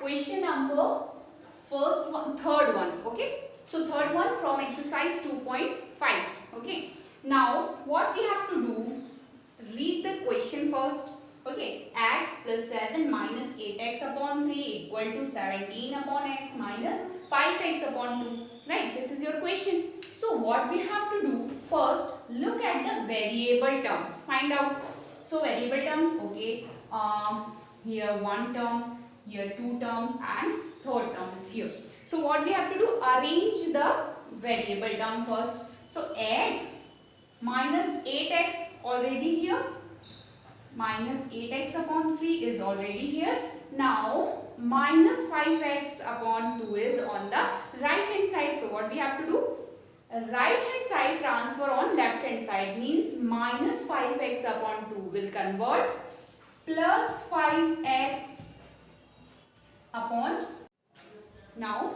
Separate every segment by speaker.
Speaker 1: question number third one. Okay, so third one from exercise 2.5. Okay, now what we have to do, read the question first. Okay, x plus 7 minus 8x upon 3 equal to 17 upon x minus 5x upon 2. Right, this is your question. So what we have to do, first look at the variable terms, find out. So variable terms, okay, here one term, here two terms, and third term is here. So what we have to do, arrange the variable term first. So x minus 8x already here, minus 8x upon 3 is already here. Now minus 5x upon 2 is on the right hand side. So what we have to do, right hand side transfer on left hand side, means minus 5x upon 2 will convert plus 5x upon, now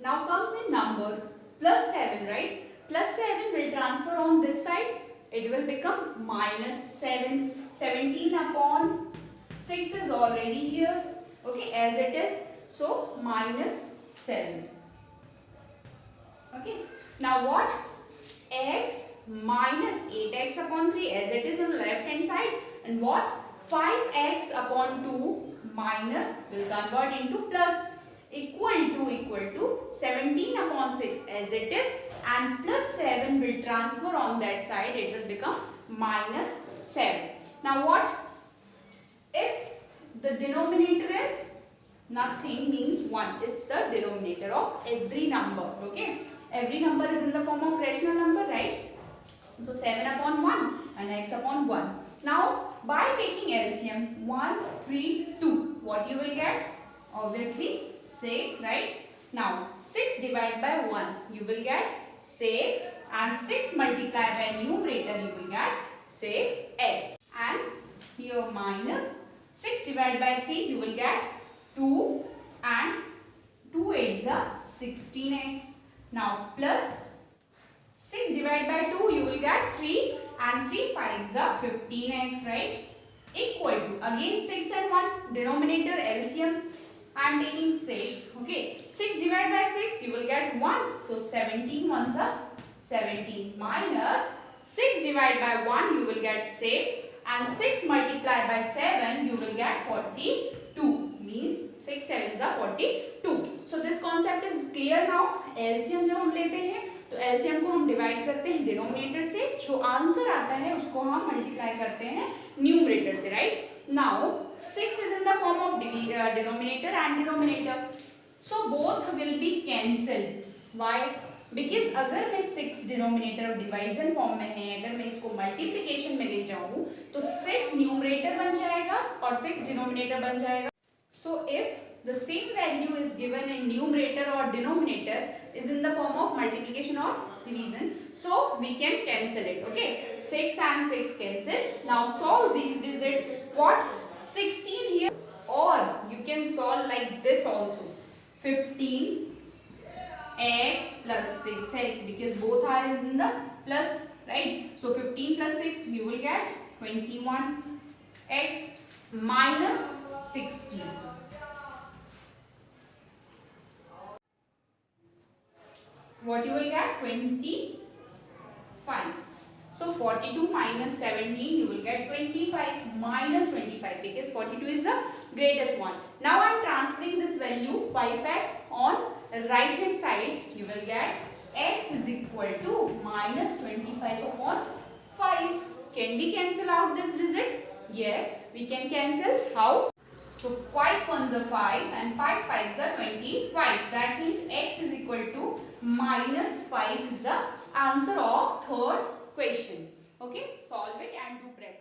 Speaker 1: comes in number plus 7, right? Plus 7 will transfer on this side, it will become minus 7. 17 upon 6 is already here, okay, as it is. So minus 7. Okay, now what? X minus 8x upon 3 as it is on the left hand side, and what? 5x upon 2 minus will convert into plus, equal to 17 upon 6 as it is, and plus 7 will transfer on that side, it will become minus 7. Now what? If the denominator is nothing, means 1 is the denominator of every number. Okay, every number is in the form of rational number, right? So 7 upon 1 and x upon 1. Now by taking LCM, 1, 3, 2, what you will get? Obviously 6, right? Now 6 divided by 1, you will get 6, and 6 multiplied by numerator, you will get 6x, and here minus 6 divided by 3, you will get 2, and 2 8s are 16x. Now plus 6 divided by 2, you will get 3, and 3 5s are 15x, right? Equal to, again 6 and 1, denominator LCM, I am taking 6. Okay, 6 divided by 6, you will get 1. So 17 ones are 17, minus 6 divided by 1, you will get 6, and 6 multiplied by 7, you will get 42. Means 6 sevens are 42. So this concept is clear now. LCM जब हम लेते हैं तो LCM को हम divide करते हैं denominator से, जो आंसर आता है उसको हम मल्टीप्लाई करते हैं न्यूमरेटर से, right? Now 6 is in the form of denominator and denominator, so both will be cancelled. Why? Because अगर मैं 6 डिनोमिनेटर डिवाइजन फॉर्म में है, अगर मैं इसको मल्टीप्लिकेशन में ले जाऊं तो 6 न्यूमरेटर बन जाएगा और 6 डिनोमिनेटर बन जाएगा. So if the same value is given in numerator or denominator is in the form of multiplication or division, so we can cancel it. Okay, 6 and 6 cancel. Now solve these digits. What? 16 here, or you can solve like this also. 15 x plus 6x, because both are in the plus, right? So 15 plus 6, we will get 21 x minus 16. What you will get? 25. So 42 minus 17, you will get 25 minus 25, because 42 is the greatest one. Now I am transferring this value 5x on right hand side. You will get x is equal to minus 25 upon 5. Can we cancel out this digit? Yes, we can cancel. How? So 5 ones are 5 and 5 5s are 25. That means x is equal to minus 5 is the answer of third question. Okay, solve it and do practice.